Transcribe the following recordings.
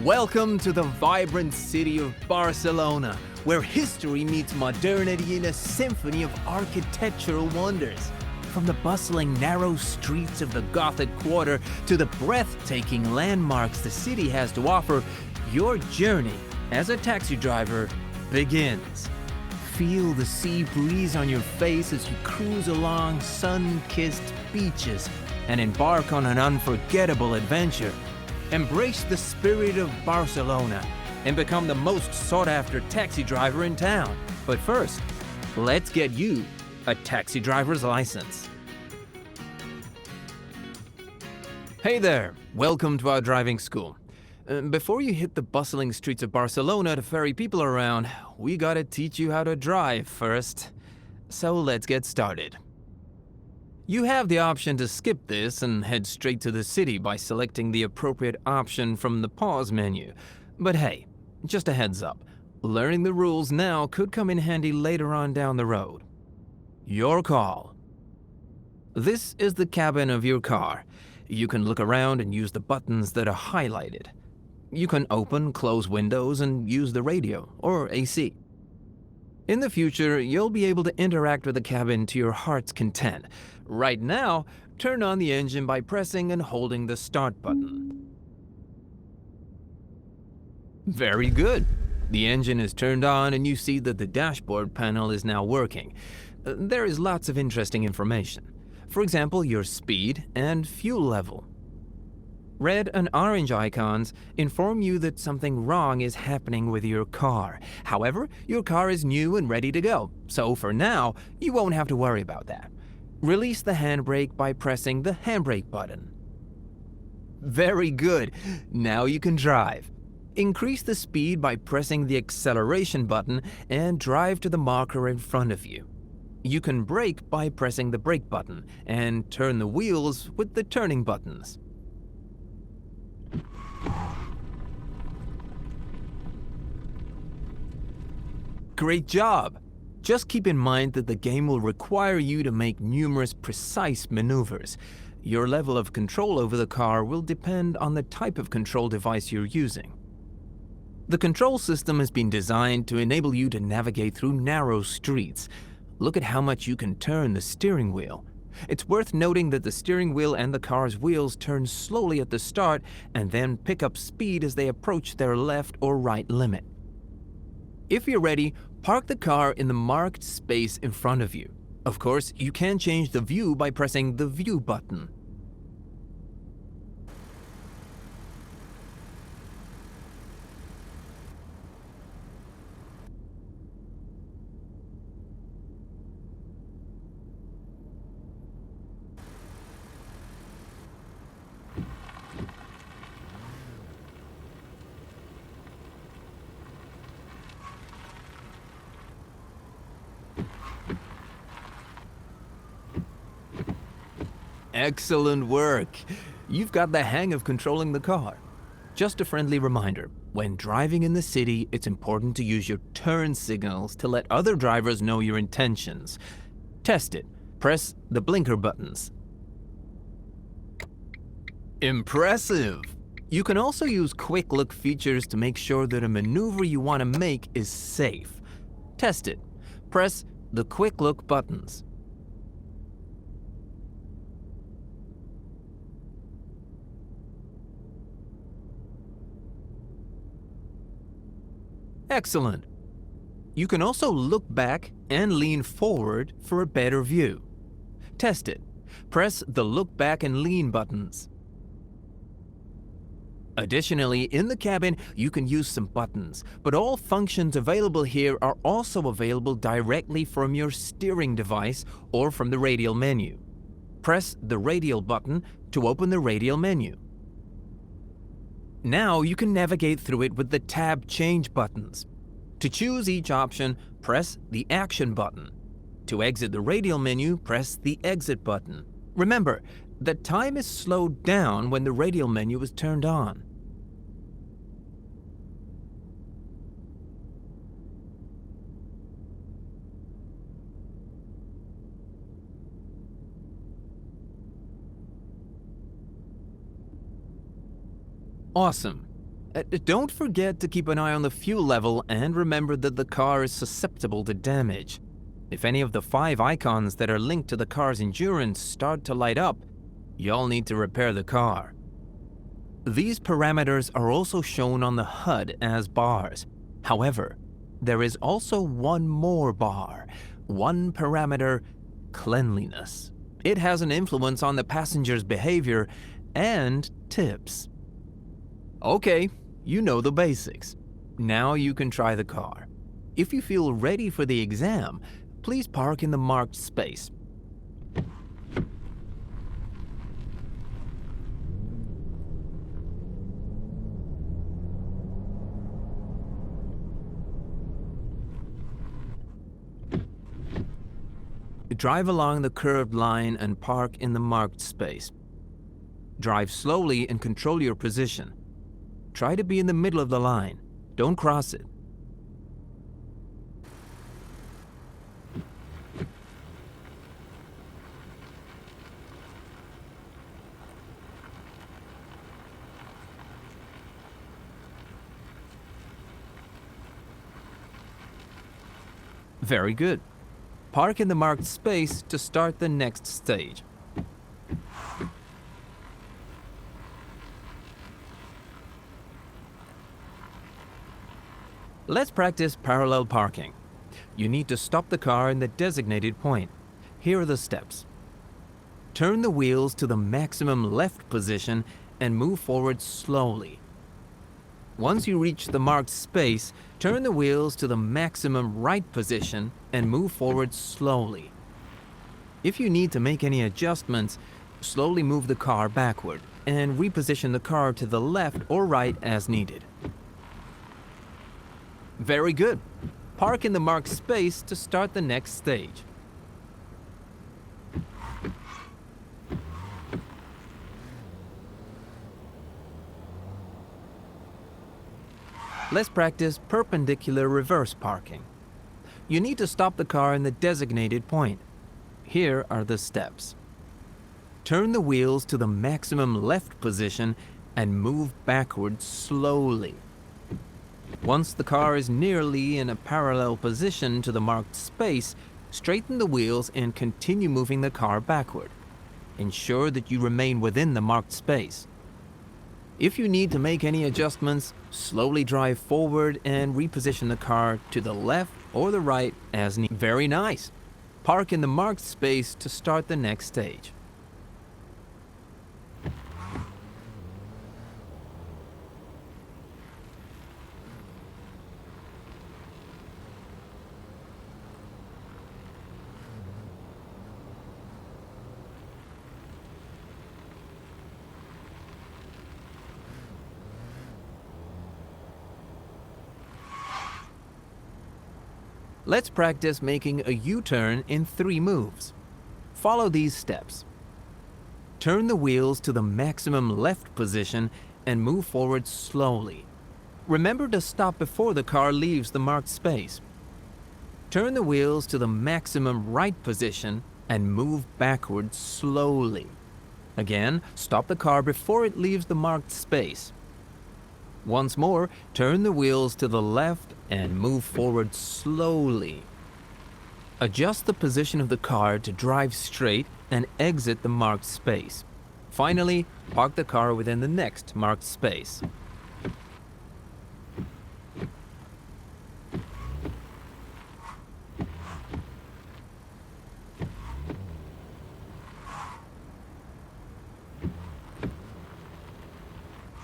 Welcome to the vibrant city of Barcelona, where history meets modernity in a symphony of architectural wonders. From the bustling, narrow streets of the Gothic Quarter to the breathtaking landmarks the city has to offer, your journey as a taxi driver begins. Feel the sea breeze on your face as you cruise along sun-kissed beaches and embark on an unforgettable adventure. Embrace the spirit of Barcelona and become the most sought-after taxi driver in town. But first, let's get you a taxi driver's license. Hey there, welcome to our driving school. Before you hit the bustling streets of Barcelona to ferry people around, we gotta teach you how to drive first. So let's get started. You have the option to skip this and head straight to the city by selecting the appropriate option from the pause menu. But hey, just a heads up, learning the rules now could come in handy later on down the road. Your call. This is the cabin of your car. You can look around and use the buttons that are highlighted. You can open, close windows, and use the radio or AC. In the future, you'll be able to interact with the cabin to your heart's content. Right now, turn on the engine by pressing and holding the start button. Very good. The engine is turned on and you see that the dashboard panel is now working. There is lots of interesting information. For example, your speed and fuel level. Red and orange icons inform you that something wrong is happening with your car. However, your car is new and ready to go, so for now, you won't have to worry about that. Release the handbrake by pressing the handbrake button. Very good. Now you can drive. Increase the speed by pressing the acceleration button and drive to the marker in front of you. You can brake by pressing the brake button and turn the wheels with the turning buttons. Great job! Just keep in mind that the game will require you to make numerous precise maneuvers. Your level of control over the car will depend on the type of control device you're using. The control system has been designed to enable you to navigate through narrow streets. Look at how much you can turn the steering wheel. It's worth noting that the steering wheel and the car's wheels turn slowly at the start and then pick up speed as they approach their left or right limit. If you're ready, park the car in the marked space in front of you. Of course, you can change the view by pressing the view button. Excellent work! You've got the hang of controlling the car. Just a friendly reminder, when driving in the city, it's important to use your turn signals to let other drivers know your intentions. Test it. Press the blinker buttons. Impressive! You can also use quick look features to make sure that a maneuver you want to make is safe. Test it. Press the quick look buttons. Excellent. You can also look back and lean forward for a better view. Test it. Press the look back and lean buttons. Additionally, in the cabin, you can use some buttons, but all functions available here are also available directly from your steering device or from the radial menu. Press the radial button to open the radial menu. Now you can navigate through it with the tab change buttons. To choose each option, press the action button. To exit the radial menu, press the exit button. Remember, the time is slowed down when the radial menu is turned on. Awesome. Don't forget to keep an eye on the fuel level and remember that the car is susceptible to damage. If any of the 5 icons that are linked to the car's endurance start to light up, you'll need to repair the car. These parameters are also shown on the HUD as bars. However, there is also one more bar, one parameter, cleanliness. It has an influence on the passenger's behavior and tips. Okay, you know the basics. Now you can try the car. If you feel ready for the exam, please park in the marked space. Drive along the curved line and park in the marked space. Drive slowly and control your position. Try to be in the middle of the line. Don't cross it. Very good. Park in the marked space to start the next stage. Let's practice parallel parking. You need to stop the car in the designated point. Here are the steps. Turn the wheels to the maximum left position and move forward slowly. Once you reach the marked space, turn the wheels to the maximum right position and move forward slowly. If you need to make any adjustments, slowly move the car backward and reposition the car to the left or right as needed. Very good. Park in the marked space to start the next stage. Let's practice perpendicular reverse parking. You need to stop the car in the designated point. Here are the steps. Turn the wheels to the maximum left position and move backward slowly. Once the car is nearly in a parallel position to the marked space, straighten the wheels and continue moving the car backward. Ensure that you remain within the marked space. If you need to make any adjustments, slowly drive forward and reposition the car to the left or the right as needed. Very nice. Park in the marked space to start the next stage. Let's practice making a U-turn in 3 moves. Follow these steps. Turn the wheels to the maximum left position and move forward slowly. Remember to stop before the car leaves the marked space. Turn the wheels to the maximum right position and move backward slowly. Again, stop the car before it leaves the marked space. Once more, turn the wheels to the left and move forward slowly. Adjust the position of the car to drive straight and exit the marked space. Finally, park the car within the next marked space.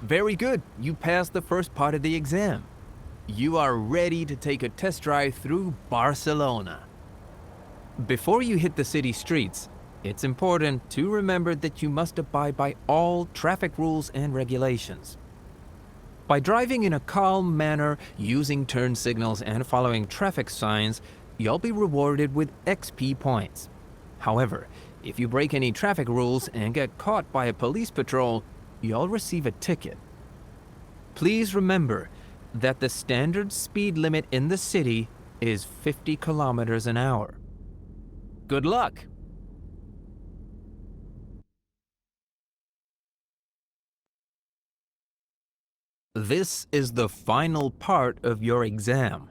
Very good. You passed the first part of the exam. You are ready to take a test drive through Barcelona. Before you hit the city streets, it's important to remember that you must abide by all traffic rules and regulations. By driving in a calm manner, using turn signals and following traffic signs, you'll be rewarded with XP points. However, if you break any traffic rules and get caught by a police patrol, you'll receive a ticket. Please remember that the standard speed limit in the city is 50 kilometers an hour. Good luck! This is the final part of your exam.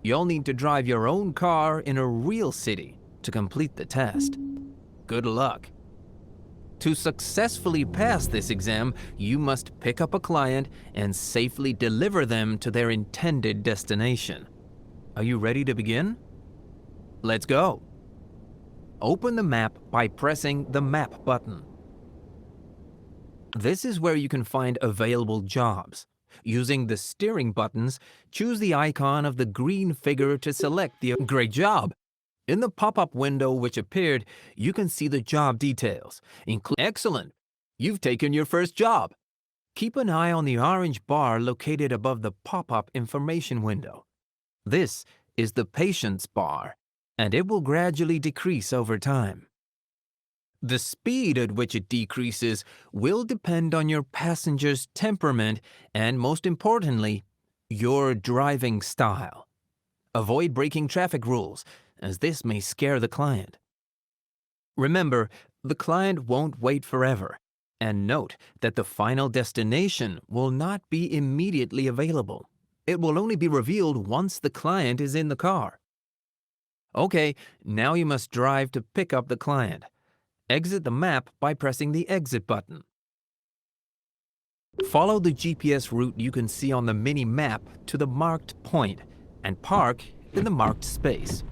You'll need to drive your own car in a real city to complete the test. Good luck. To successfully pass this exam, you must pick up a client and safely deliver them to their intended destination. Are you ready to begin? Let's go. Open the map by pressing the Map button. This is where you can find available jobs. Using the steering buttons, choose the icon of the green figure to select the great job. In the pop-up window which appeared, you can see the job details. Excellent! You've taken your first job. Keep an eye on the orange bar located above the pop-up information window. This is the patience bar, and it will gradually decrease over time. The speed at which it decreases will depend on your passenger's temperament and, most importantly, your driving style. Avoid breaking traffic rules, as this may scare the client. Remember, the client won't wait forever, and note that the final destination will not be immediately available. It will only be revealed once the client is in the car. Okay, now you must drive to pick up the client. Exit the map by pressing the Exit button. Follow the GPS route you can see on the mini-map to the marked point and park in the marked space.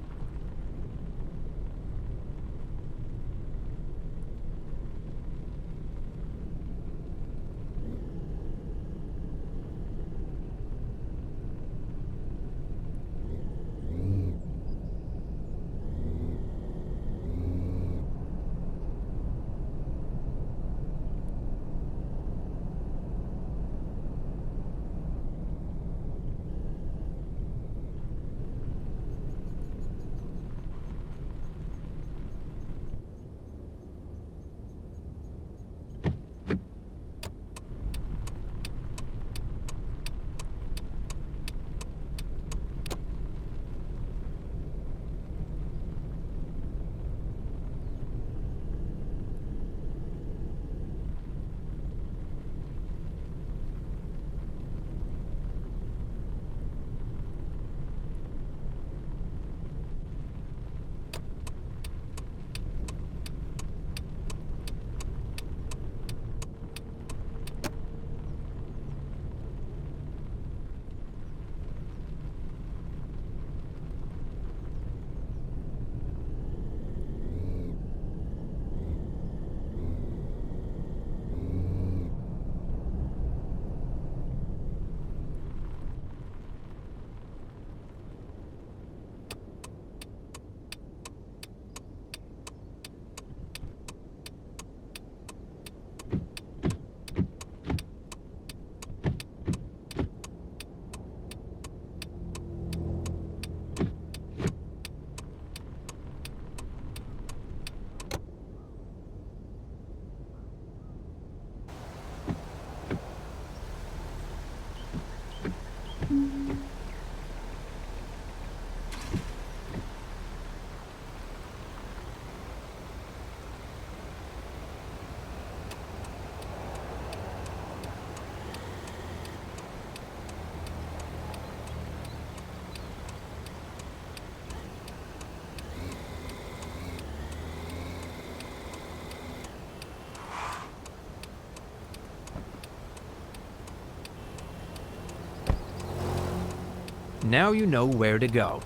Now you know where to go.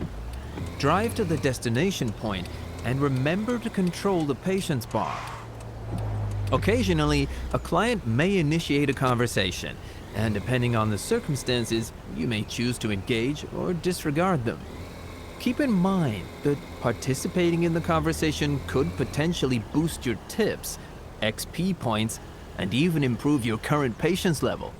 Drive to the destination point and remember to control the patience bar. Occasionally, a client may initiate a conversation, and depending on the circumstances, you may choose to engage or disregard them. Keep in mind that participating in the conversation could potentially boost your tips, XP points, and even improve your current patience level.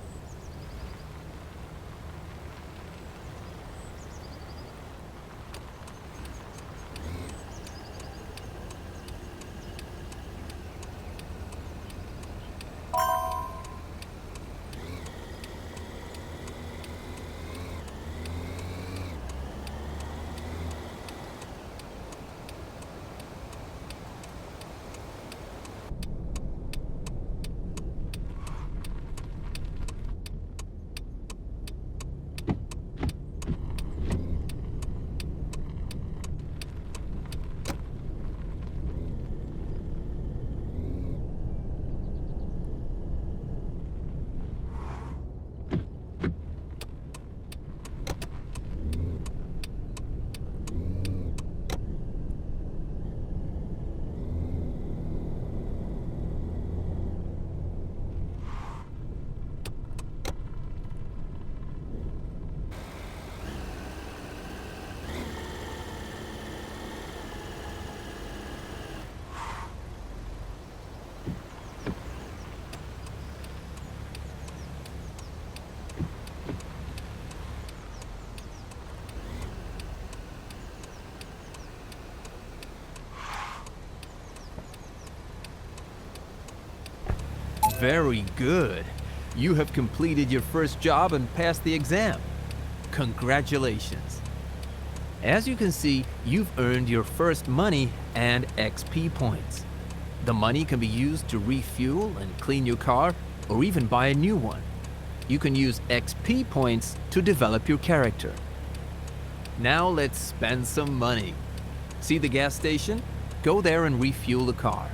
Very good. You have completed your first job and passed the exam. Congratulations. As you can see, you've earned your first money and XP points. The money can be used to refuel and clean your car, or even buy a new one. You can use XP points to develop your character. Now let's spend some money. See the gas station? Go there and refuel the car.